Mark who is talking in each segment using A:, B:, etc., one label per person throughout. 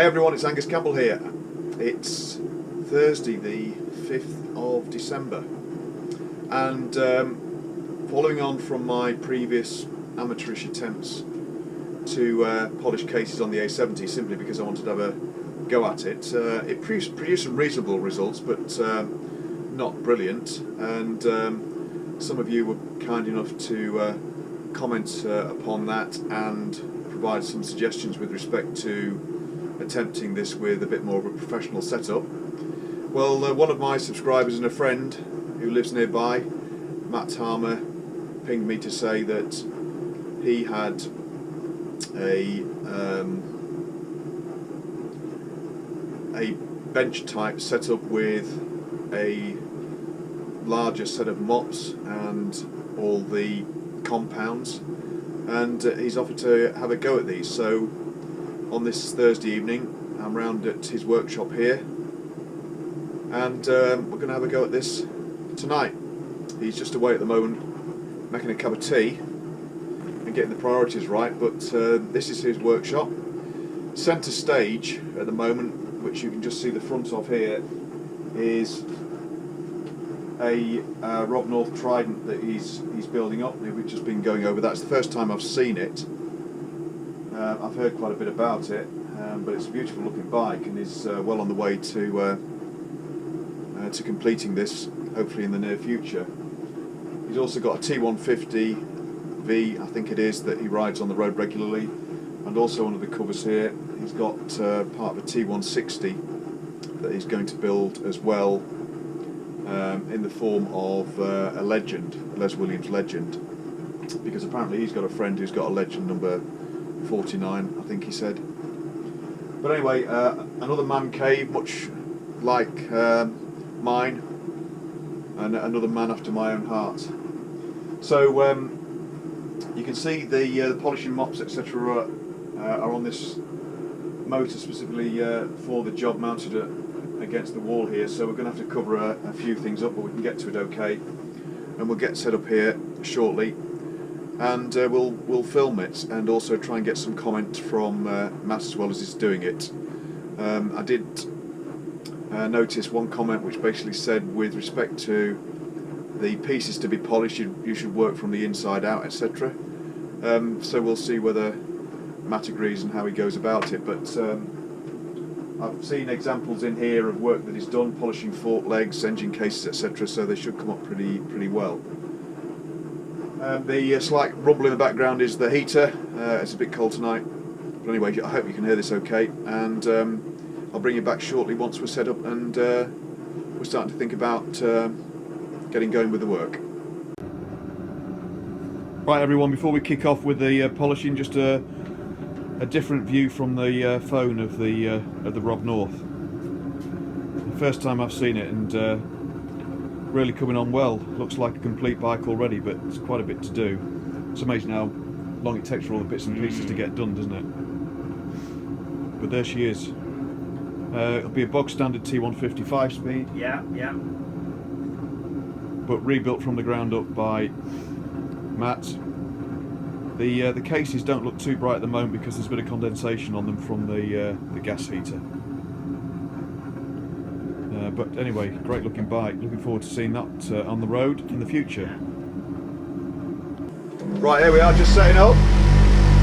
A: Hi everyone, it's Angus Campbell here. It's Thursday the 5th of December and following on from my previous amateurish attempts to polish cases on the A70 simply because I wanted to have a go at it, it produced some reasonable results but not brilliant, and some of you were kind enough to comment upon that and provide some suggestions with respect to attempting this with a bit more of a professional setup. Well, one of my subscribers and a friend who lives nearby, Matt Harmer, pinged me to say that he had a bench type setup with a larger set of mops and all the compounds, and he's offered to have a go at these. So on this Thursday evening I'm round at his workshop here and we're going to have a go at this tonight. He's just away at the moment making a cup of tea and getting the priorities right, but this is his workshop. Centre stage at the moment, which you can just see the front of here, is a Rob North Trident that he's building up. We've just been going over that. It's the first time I've seen it. I've heard quite a bit about it, but it's a beautiful looking bike and is well on the way to completing this, hopefully in the near future. He's also got a T150V, I think it is, that he rides on the road regularly, and also under the covers here he's got part of a T160 that he's going to build as well, in the form of a Legend, a Les Williams Legend, because apparently he's got a friend who's got a Legend number 49, I think he said. But anyway, another man cave, much like mine, and another man after my own heart. So you can see the polishing mops, etc. are on this motor specifically for the job mounted against the wall here. So we're going to have to cover a few things up, but we can get to it okay, and we'll get set up here shortly. And we'll film it and also try and get some comment from Matt as well as he's doing it. I did notice one comment which basically said, with respect to the pieces to be polished, you should work from the inside out, etc. So we'll see whether Matt agrees and how he goes about it. But I've seen examples in here of work that he's done, polishing fork legs, engine cases, etc. So they should come up pretty well. The slight rumble in the background is the heater. It's a bit cold tonight, but anyway, I hope you can hear this okay, and I'll bring you back shortly once we're set up and we're starting to think about getting going with the work. Right everyone, before we kick off with the polishing, just a different view from the phone of the Rob North. The first time I've seen it, and really coming on well. Looks like a complete bike already, but it's quite a bit to do. It's amazing how long it takes for all the bits and pieces to get done, doesn't it? But there she is. It'll be a bog standard T150 5-speed.
B: Yeah.
A: But rebuilt from the ground up by Matt. The cases don't look too bright at the moment because there's a bit of condensation on them from the gas heater. But anyway, great looking bike. Looking forward to seeing that on the road in the future. Right, here we are, just setting up,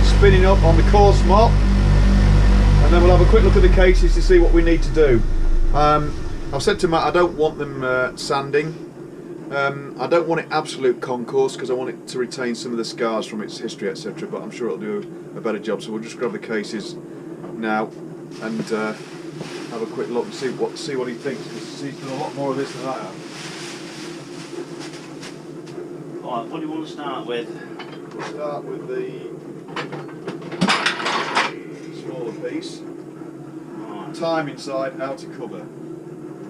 A: spinning up on the coarse mop, and then we'll have a quick look at the cases to see what we need to do. I've said to Matt I don't want them sanding. I don't want it absolute concourse because I want it to retain some of the scars from its history, etc. But I'm sure it'll do a better job. So we'll just grab the cases now and have a quick look and see what he thinks, because he's done a lot more of this than I have.
B: Alright, what do you want to start with?
A: We'll start with the smaller piece.
B: Right.
A: Time inside, outer cover.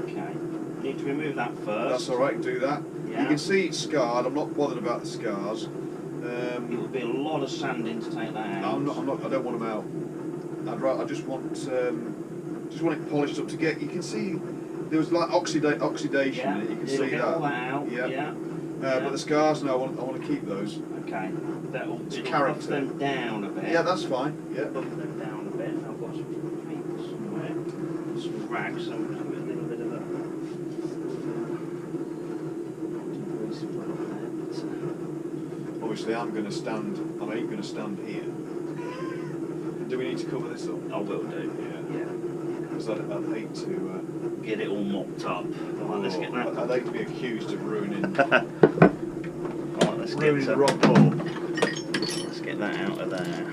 B: Okay. Need to remove that first.
A: That's alright, do that.
B: Yeah.
A: You can see it's scarred, I'm not bothered about the scars.
B: It will be a lot of sanding to take that out.
A: I don't want them out. I just want it polished up to get. You can see there was like oxidation.
B: Yeah.
A: In it. You can
B: It'll
A: see
B: get
A: that.
B: all that out. Yeah.
A: But the scars, no, I want to keep those.
B: Okay. That'll
A: character.
B: buff them down a bit.
A: Yeah, that's fine. Yeah.
B: Buff them down a bit. I've got some papers. rags, so we'll give it a little bit of a grease plug there.
A: Obviously, I ain't going to stand here. Do we need to cover this up?
B: I will do.
A: Yeah. Because I'd hate to
B: get it all mopped up. Right, let's get that.
A: I'd hate to be accused of ruining.
B: Right, let's
A: ruining
B: get
A: Rob Paul.
B: Let's get that out of there.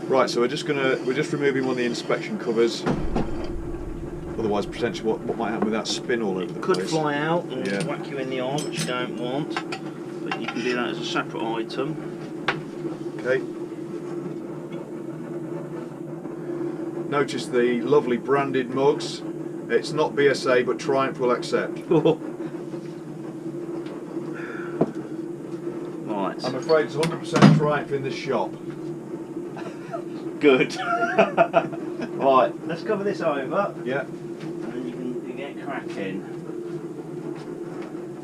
A: Right, so we're just removing one of the inspection covers. Otherwise, potentially, what might happen with that spin all over the place?
B: Could fly out and whack you in the eye, which you don't want. But you can do that as a separate item.
A: Okay. Notice the lovely branded mugs. It's not BSA, but Triumph will accept.
B: Right.
A: I'm afraid it's 100% Triumph in this shop.
B: Good. Right, let's cover this over.
A: Yeah.
B: And then you can get cracking.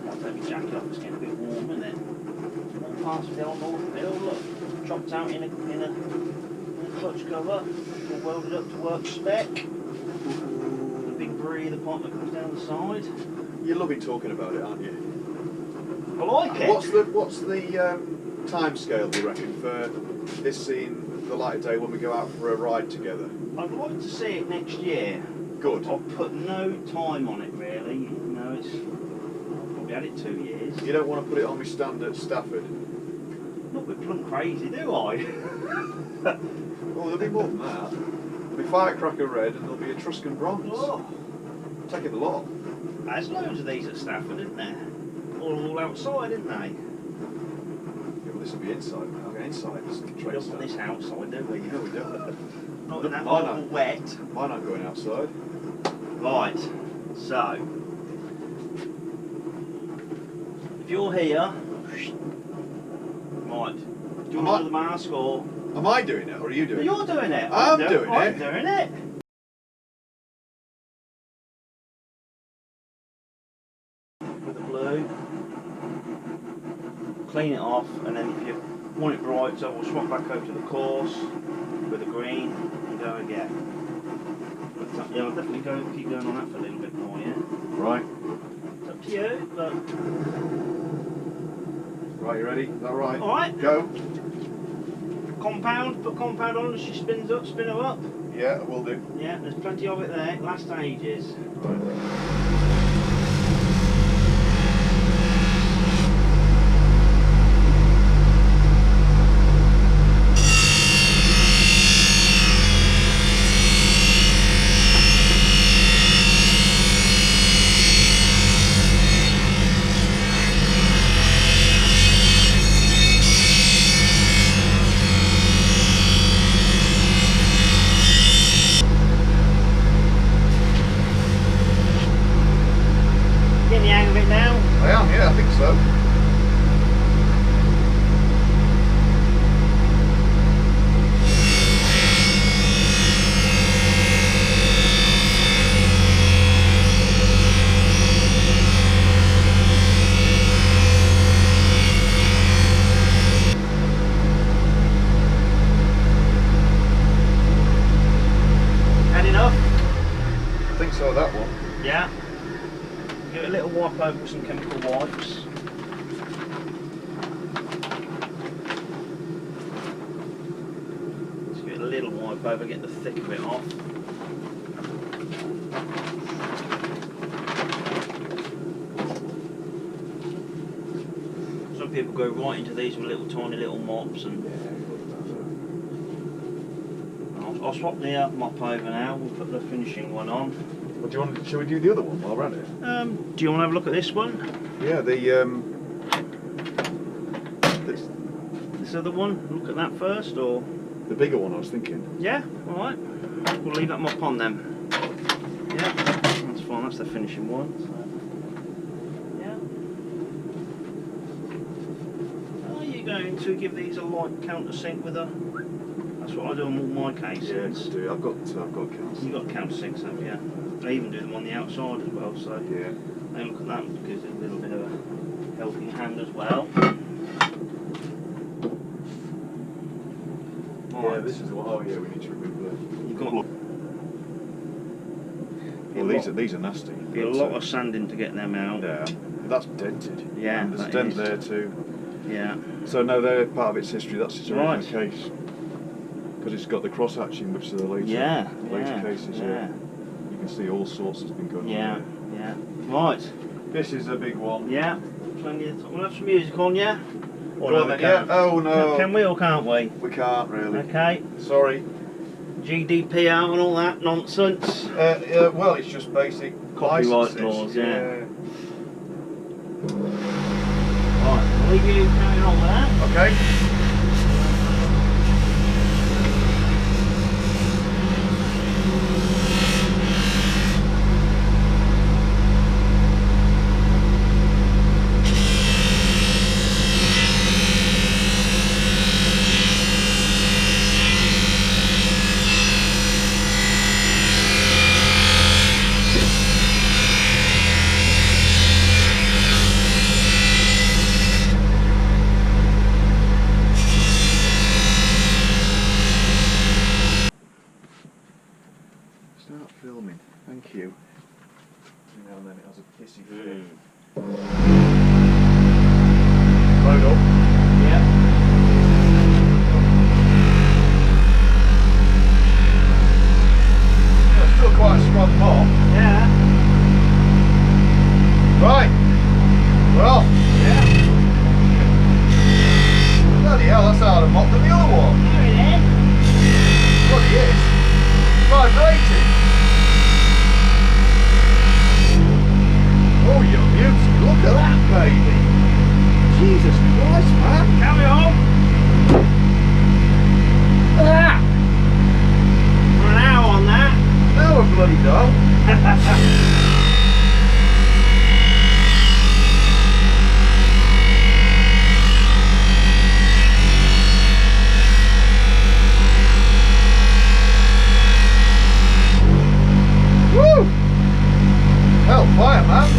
B: I'll take my jacket off, it's getting a bit warm, isn't it? All parts of the old North Hill, look, chopped out in a clutch cover, all welded up to work spec. The big breather pipe that comes down the side.
A: You're loving talking about it, aren't you?
B: I like it.
A: What's the time scale, do you reckon, for this scene? The light of day when we go out for a ride together.
B: I'd like to see it next year.
A: Good.
B: I've put no time on it really. You know, I've probably had it 2 years.
A: You don't want to put it on my stand at Stafford?
B: Not with plum crazy, do I?
A: Well, there'll be more than that. There'll be Firecracker Red and there'll be Etruscan Bronze.
B: Oh,
A: Taking the lot.
B: there's loads of these at Stafford, isn't there? All outside, isn't they?
A: Yeah, well, this will be inside now. Okay, inside. This
B: We don't want this outside, do we?
A: No, we don't.
B: Not in that
A: Why
B: awful
A: not?
B: wet.
A: Why not going outside?
B: Right, so if you're here, right, do you want to do the mask or?
A: Am I doing it or are you doing it?
B: You're doing it.
A: I'm doing
B: I'm
A: it.
B: doing it. With the blue, clean it off, and then if you want it bright, so we'll swap back over to the course with the green and go again. But, yeah, I'll definitely keep going on that for a little bit more, yeah?
A: Right.
B: It's up to you, but...
A: Right, you ready? Is that right?
B: Alright.
A: Go.
B: Compound, put compound on as she spins up, spin her up.
A: Yeah, will do.
B: Yeah, there's plenty of it there, it lasts ages.
A: Right.
B: Getting the hang of it now?
A: I am, yeah, I think so.
B: Had enough?
A: I think so, that one.
B: Yeah. Give it a little wipe over with some chemical wipes. Just give it a little wipe over, get the thick of it off. Some people go right into these with little tiny little mops, and I'll swap the mop over now. We'll put the finishing one on.
A: What do you want? Shall we do the other one while we're at it?
B: Do you want to have a look at this one?
A: Yeah,
B: This other one? Look at that first, or?
A: the bigger one I was thinking.
B: Yeah, alright. We'll leave that mop on then. Yeah, that's fine, that's the finishing one. So. Yeah. Are you going to give these a light countersink with a... That's what I do on all my casings.
A: Yeah, do. I've got counts.
B: You've got countersinks, have you? I even do them on the outside as well, so
A: Yeah.
B: they look at that because there's a little bit of a helping hand as well.
A: Yeah, this is what. Oh yeah, we need to remove the.
B: You've got
A: Well, these are nasty.
B: be a lot of sanding to get them out.
A: Yeah, that's dented.
B: Yeah,
A: and there's a
B: that
A: dent
B: is.
A: there too.
B: Yeah.
A: So no, they're part of its history. That's its original
B: Right.
A: case. Because it's got the cross hatching, which are the later cases. Yeah. You can see all sorts has been going on.
B: Yeah.
A: There.
B: Yeah. Right.
A: This is a big one.
B: Yeah. We'll have some music on, yeah? Or
A: Go
B: no,
A: on
B: we
A: then, yeah.
B: can't.
A: Oh no.
B: Can we or can't we?
A: We can't really.
B: Okay.
A: Sorry.
B: GDPR and all that nonsense.
A: Well, it's just basic
B: Copyright
A: licenses.
B: laws, yeah. Right, I'll leave you carrying on with that.
A: Okay. Start filming. Thank you. Every now and then it has a kissy fit. Load up.
B: Yeah.
A: That's still quite a strong mop.
B: Yeah.
A: Right. Well.
B: Yeah.
A: Bloody hell, that's harder mop than the other one.
B: There it is.
A: Bloody is. Vibrating. Oh, you're beautiful. Look at that, baby. Jesus Christ, man.
B: Carry on.
A: Look at that.
B: For an hour on that.
A: No, a bloody dog. Woo! Hellfire, man.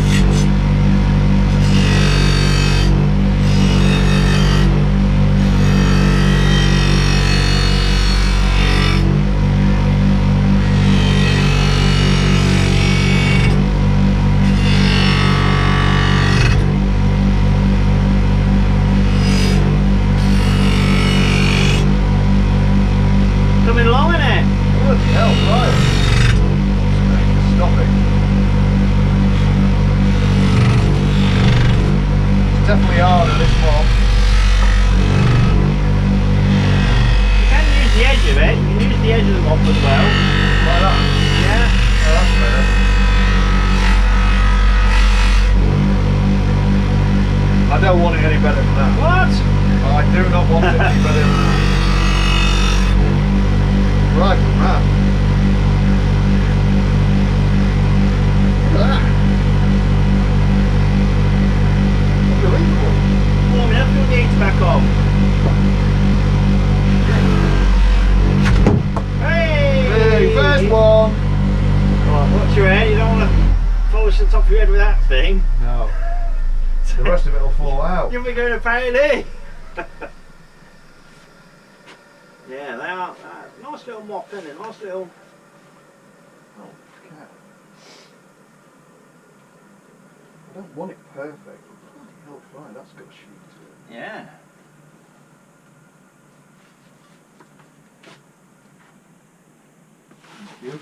B: Coming along, isn't it?
A: Bloody hellfire. Stop it. It's definitely harder, this one.
B: You can use the edge of it. You can use the edge of the mop as well.
A: Like that.
B: Yeah.
A: Oh, that's better. I don't want it any better than that.
B: What?
A: I do not want it any better than that. Right from that. Look at that. Unbelievable.
B: Warming up, your heat's back on. Hey!
A: Hey, first one.
B: Right, watch your head, you don't want to polish the top of your head with that thing.
A: No. The rest of it will fall out.
B: You'll be going to parody. Yeah, they are. Nice little mop, isn't it? Nice little.
A: Oh, cow. I don't want it perfect. Bloody hell, fine, that's got a shoot to it.
B: Yeah.
A: Thank you.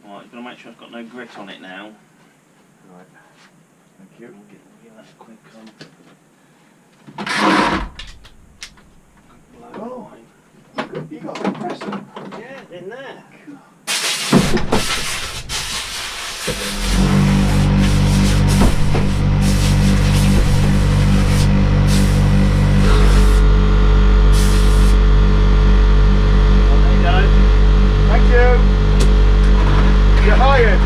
B: Right, got to make sure it's got no grit on it now.
A: Right. Thank you.
B: We'll give that a quick
A: Oh. You got a compressor.
B: Yeah, in there. Well, there you go.
A: Thank you. You're hired.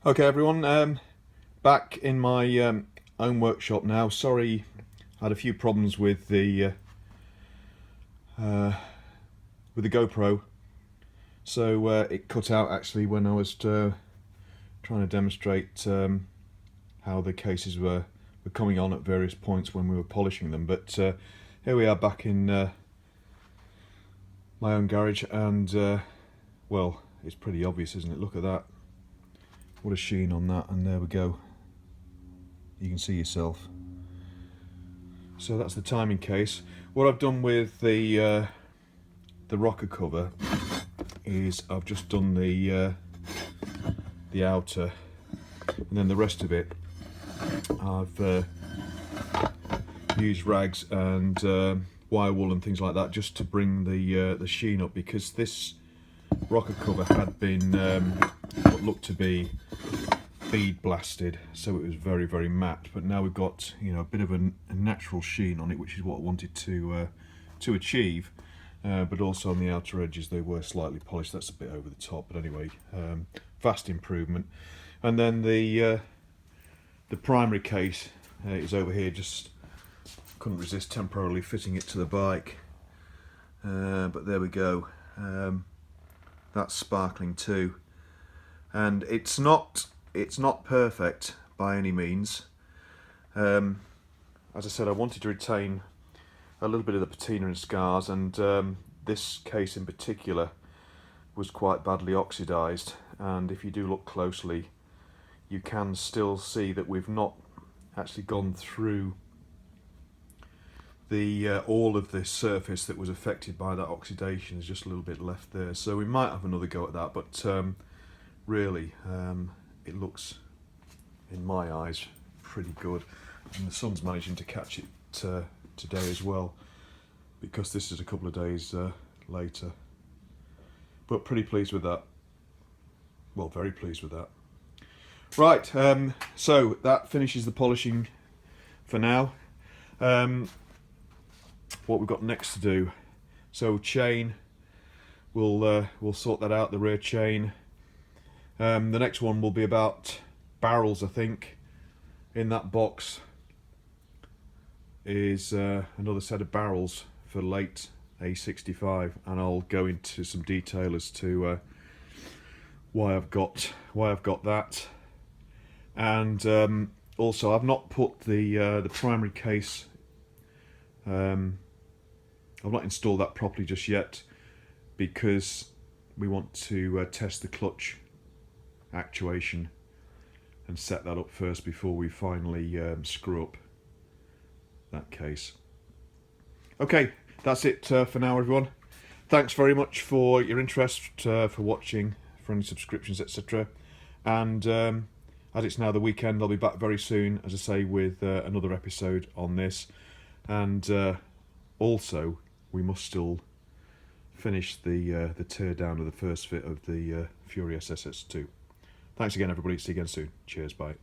A: Okay everyone, back in my own workshop now. Sorry, I had a few problems with the GoPro, so it cut out actually when I was trying to demonstrate how the cases were coming on at various points when we were polishing them. But here we are back in my own garage, and well, it's pretty obvious, isn't it? Look at that. What a sheen on that, and there we go. You can see yourself. So that's the timing case. What I've done with the rocker cover is I've just done the outer, and then the rest of it I've used rags and wire wool and things like that just to bring the sheen up, because this rocker cover had been what looked to be bead blasted, so it was very, very matte. But now we've got, you know, a bit of a natural sheen on it, which is what I wanted to achieve. But also on the outer edges they were slightly polished. That's a bit over the top, but anyway, vast improvement. And then the primary case is over here. Just couldn't resist temporarily fitting it to the bike, but there we go. That's sparkling too, and it's not perfect by any means. As I said, I wanted to retain a little bit of the patina and scars, and this case in particular was quite badly oxidized, and if you do look closely you can still see that we've not actually gone through the all of the surface that was affected by that oxidation. There's just a little bit left there, so we might have another go at that. But really, it looks, in my eyes, pretty good, and the sun's managing to catch it today as well, because this is a couple of days later. But pretty pleased with that. Well, very pleased with that. Right, so that finishes the polishing for now. What we've got next to do, so chain, we'll sort that out, the rear chain. The next one will be about barrels, I think. In that box is another set of barrels for late A65, and I'll go into some detail as to why I've got that. And also, I've not put the primary case. I've not installed that properly just yet, because we want to test the clutch actuation and set that up first before we finally screw up that case. Okay, that's it for now, everyone. Thanks very much for your interest, for watching, for any subscriptions, etc. And as it's now the weekend, I'll be back very soon, as I say, with another episode on this. And also, we must still finish the tear down of the first fit of the Fury SSS2. Thanks again, everybody. See you again soon. Cheers, bye.